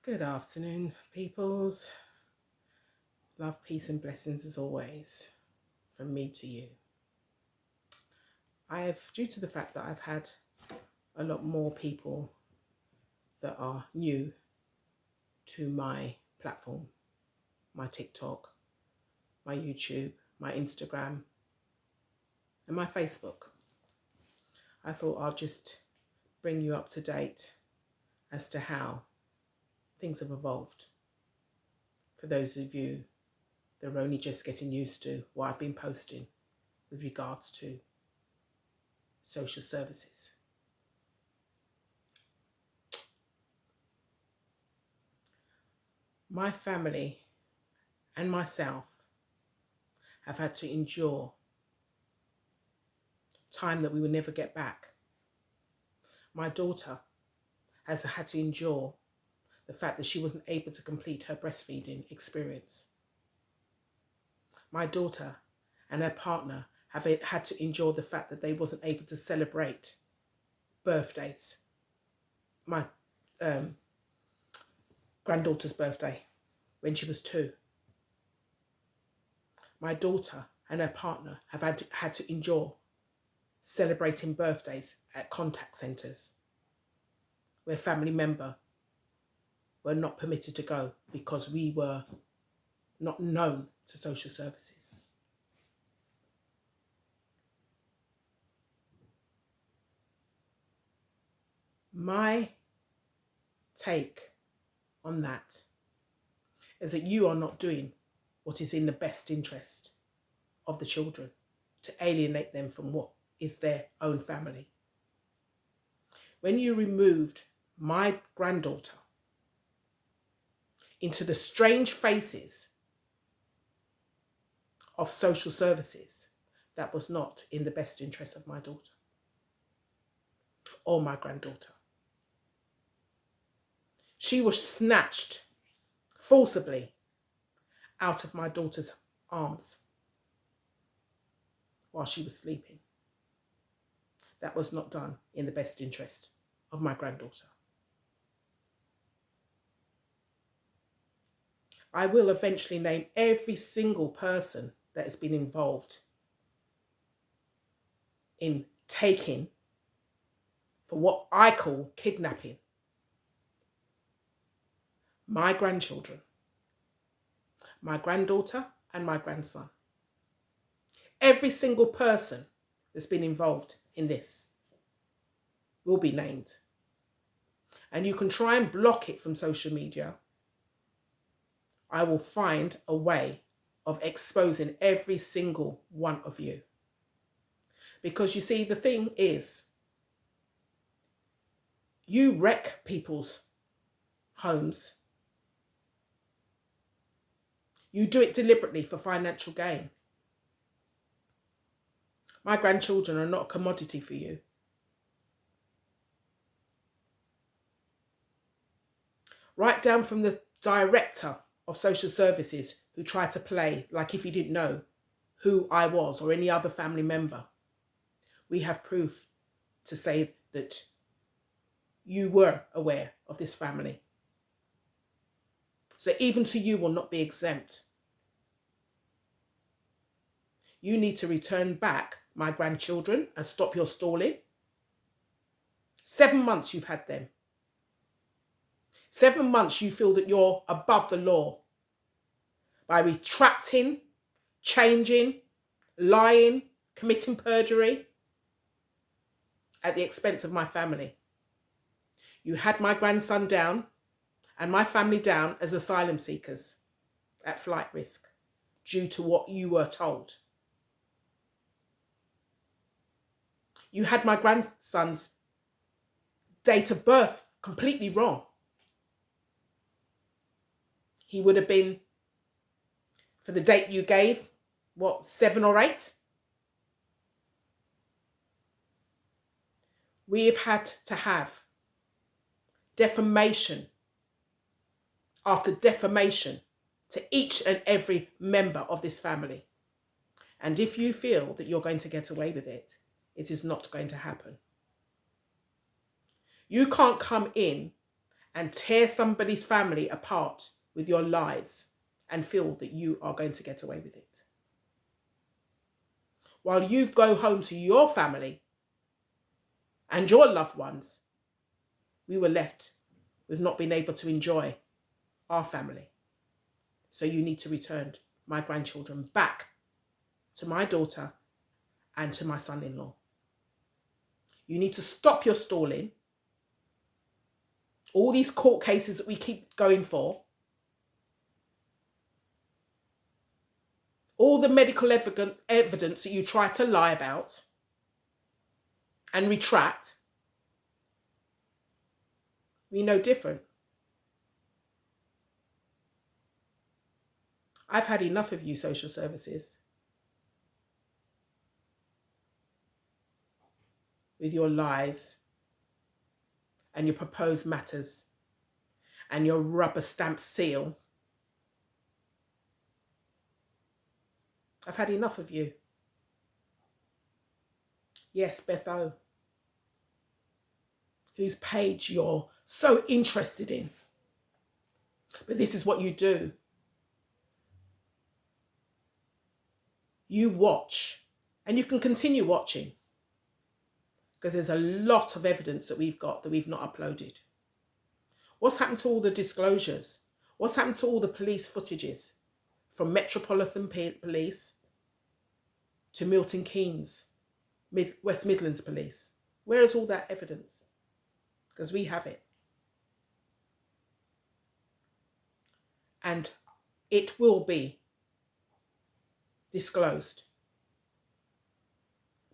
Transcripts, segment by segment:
Good afternoon, peoples. Love, peace, and blessings as always from me to you. Due to the fact that I've had a lot more people that are new to my platform, my TikTok, my YouTube, my Instagram, and my Facebook, I thought I'll just bring you up to date as to how things have evolved. For those of you that are only just getting used to what I've been posting with regards to social services. My family and myself have had to endure time that we will never get back. My daughter has had to endure the fact that she wasn't able to complete her breastfeeding experience. My daughter and her partner have had to endure the fact that they wasn't able to celebrate birthdays. My granddaughter's birthday when she was 2. My daughter and her partner have had to endure celebrating birthdays at contact centres where family members were not permitted to go because we were not known to social services. My take on that is that you are not doing what is in the best interest of the children to alienate them from what is their own family. When you removed my granddaughter into the strange faces of social services, that was not in the best interest of my daughter or my granddaughter. She was snatched forcibly out of my daughter's arms while she was sleeping. That was not done in the best interest of my granddaughter. I will eventually name every single person that has been involved in taking, for what I call kidnapping, my grandchildren, my granddaughter and my grandson. Every single person that's been involved in this will be named. And you can try and block it from social media. I will find a way of exposing every single one of you. Because you see, the thing is, you wreck people's homes. You do it deliberately for financial gain. My grandchildren are not a commodity for you. Right down from the director of social services who tried to play like if he didn't know who I was or any other family member. We have proof to say that you were aware of this family. So even to you will not be exempt. You need to return back my grandchildren and stop your stalling. 7 months you've had them. 7 months you feel that you're above the law by retracting, changing, lying, committing perjury at the expense of my family. You had my grandson down and my family down as asylum seekers at flight risk due to what you were told. You had my grandson's date of birth completely wrong. He would have been, for the date you gave, 7 or 8? We have had to have defamation after defamation to each and every member of this family. And if you feel that you're going to get away with it, it is not going to happen. You can't come in and tear somebody's family apart with your lies and feel that you are going to get away with it. While you go home to your family and your loved ones, we were left with not being able to enjoy our family. So you need to return my grandchildren back to my daughter and to my son-in-law. You need to stop your stalling. All these court cases that we keep going for, all the medical evidence that you try to lie about and retract, we know different. I've had enough of you, social services, with your lies and your proposed matters and your rubber stamp seal. I've had enough of you. Yes, Beth O, whose page you're so interested in. But this is what you do. You watch, and you can continue watching, because there's a lot of evidence that we've got that we've not uploaded. What's happened to all the disclosures? What's happened to all the police footages from Metropolitan Police to Milton Keynes, West Midlands Police? Where is all that evidence? Because we have it. And it will be disclosed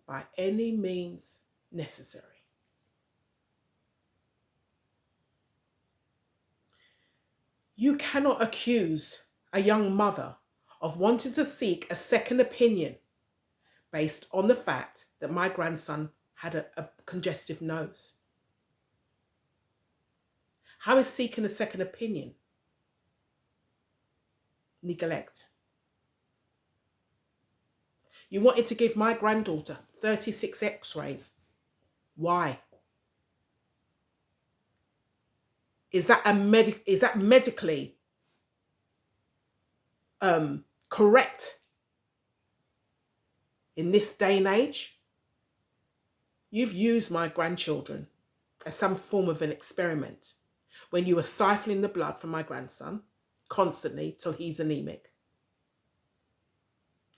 by any means necessary. You cannot accuse a young mother of wanting to seek a second opinion based on the fact that my grandson had a congestive nose. How is seeking a second opinion neglect? You wanted to give my granddaughter 36 x-rays. Why? Is that medically correct in this day and age? You've used my grandchildren as some form of an experiment when you were siphoning the blood from my grandson constantly till he's anemic.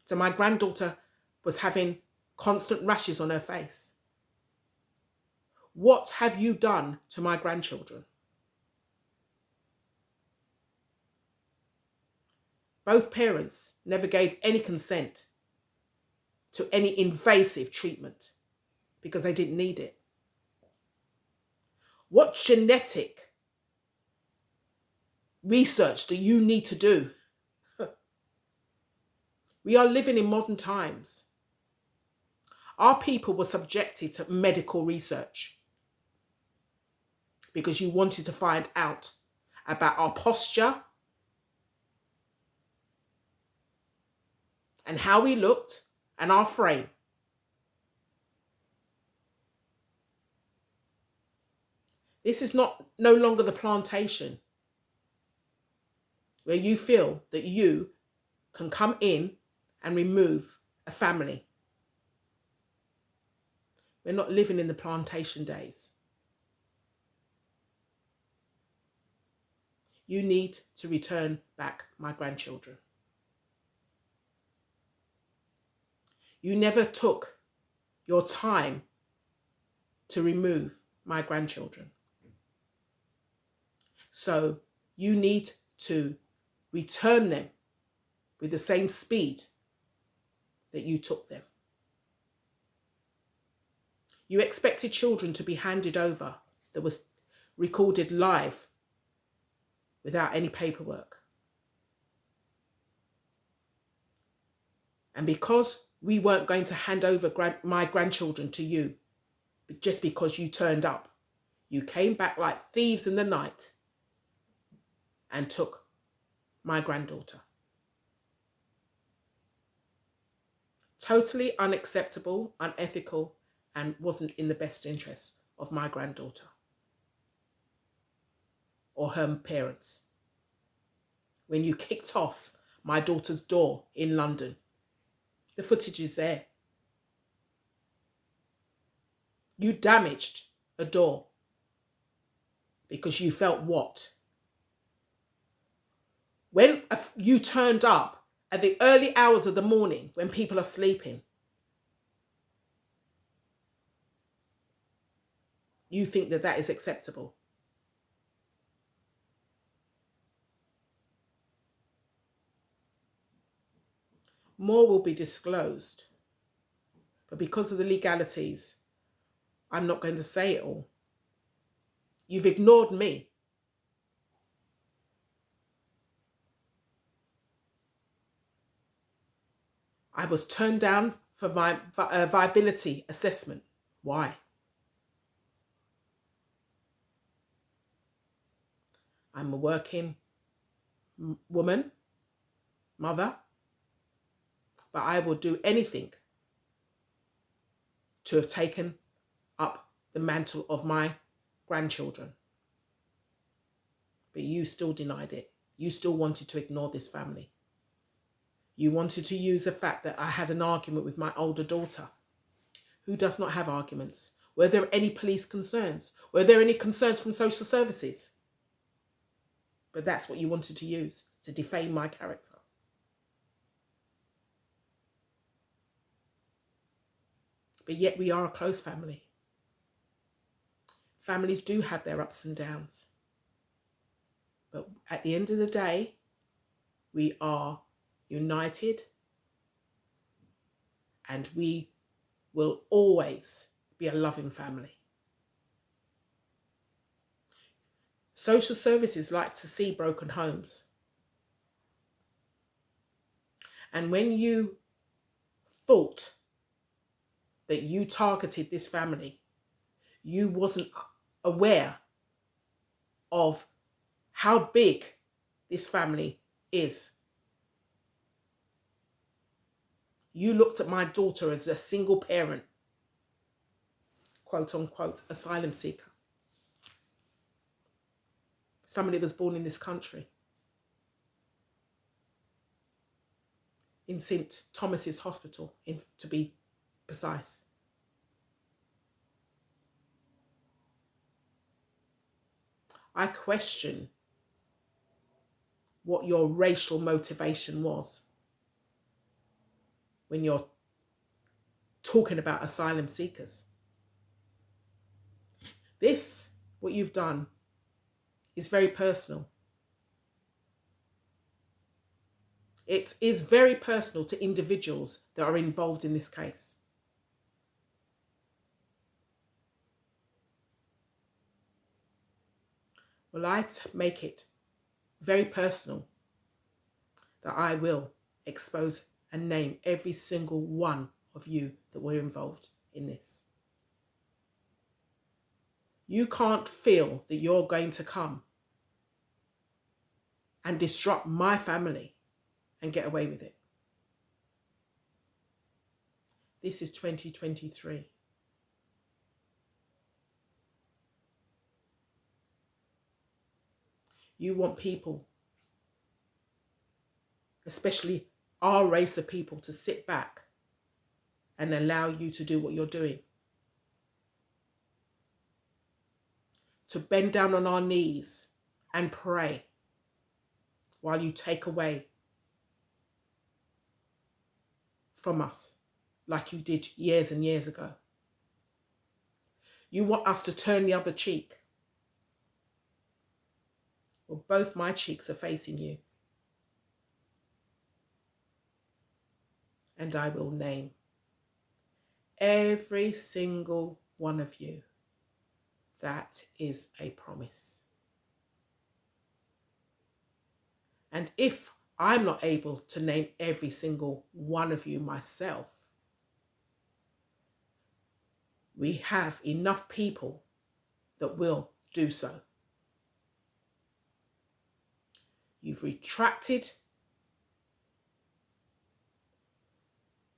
So my granddaughter was having constant rashes on her face. What have you done to my grandchildren? Both parents never gave any consent to any invasive treatment because they didn't need it. What genetic research do you need to do? We are living in modern times. Our people were subjected to medical research because you wanted to find out about our posture and how we looked and our frame. This is no longer the plantation where you feel that you can come in and remove a family. We're not living in the plantation days. You need to return back my grandchildren. You never took your time to remove my grandchildren. So you need to return them with the same speed that you took them. You expected children to be handed over that was recorded live without any paperwork. And because we weren't going to hand over my grandchildren to you, just because you turned up, you came back like thieves in the night and took my granddaughter. Totally unacceptable, unethical, and wasn't in the best interest of my granddaughter. or her parents. When you kicked off my daughter's door in London, the footage is there. You damaged a door because you felt what? When you turned up at the early hours of the morning when people are sleeping, you think that that is acceptable. More will be disclosed, but because of the legalities, I'm not going to say it all. You've ignored me. I was turned down for my viability assessment. Why? I'm a working woman, mother, but I will do anything to have taken up the mantle of my grandchildren. But you still denied it. You still wanted to ignore this family. You wanted to use the fact that I had an argument with my older daughter, who does not have arguments. Were there any police concerns? Were there any concerns from social services? But that's what you wanted to use to defame my character. But yet we are a close family. Families do have their ups and downs. But at the end of the day, we are united, and we will always be a loving family. Social services like to see broken homes. And when you thought that you targeted this family, you wasn't aware of how big this family is. You looked at my daughter as a single parent, quote unquote, asylum seeker. Somebody was born in this country, in St. Thomas's Hospital, to be precise. I question what your racial motivation was when you're talking about asylum seekers. This, what you've done, is very personal. It is very personal to individuals that are involved in this case. Well, I make it very personal that I will expose and name every single one of you that were involved in this. You can't feel that you're going to come and disrupt my family and get away with it. This is 2023. You want people, especially our race of people, to sit back and allow you to do what you're doing. To bend down on our knees and pray while you take away from us like you did years and years ago. You want us to turn the other cheek. Well, both my cheeks are facing you. And I will name every single one of you. That is a promise. And if I'm not able to name every single one of you myself, we have enough people that will do so. You've retracted.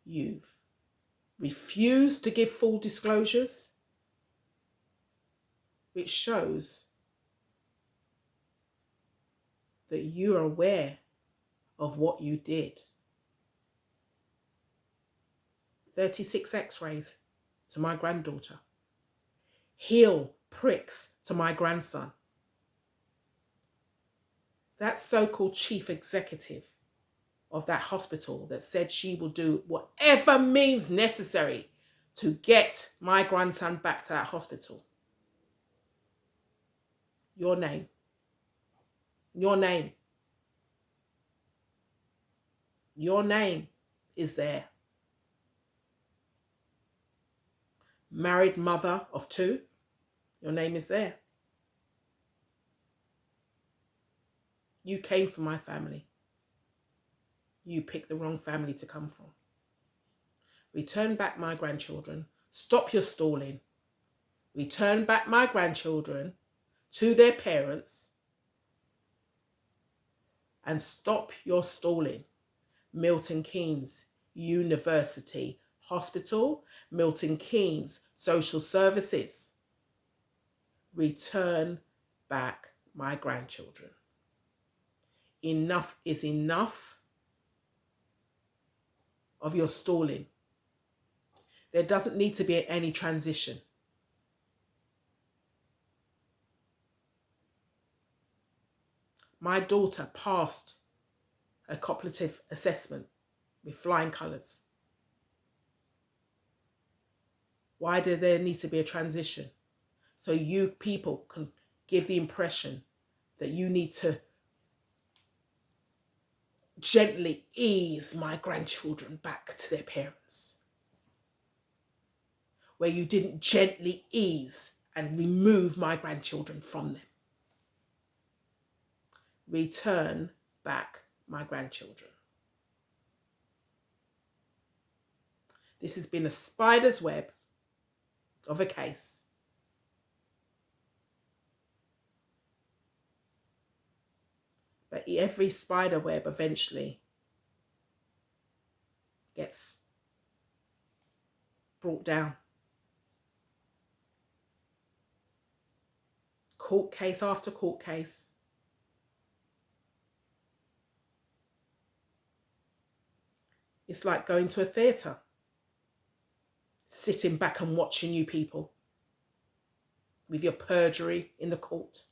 You've refused to give full disclosures, which shows that you are aware of what you did. 36 x-rays to my granddaughter. Heel pricks to my grandson. That so-called chief executive of that hospital that said she will do whatever means necessary to get my grandson back to that hospital. Your name. Your name. Your name is there. Married mother of 2, your name is there. You came from my family. You picked the wrong family to come from. Return back my grandchildren. Stop your stalling. Return back my grandchildren to their parents and stop your stalling. Milton Keynes University Hospital, Milton Keynes Social Services. Return back my grandchildren. Enough is enough of your stalling. There doesn't need to be any transition. My daughter passed a cognitive assessment with flying colours. Why do there need to be a transition? So you people can give the impression that you need to gently ease my grandchildren back to their parents. Where you didn't gently ease and remove my grandchildren from them. Return back my grandchildren. This has been a spider's web of a case. But every spider web eventually gets brought down. Court case after court case. It's like going to a theatre, sitting back and watching you people with your perjury in the court.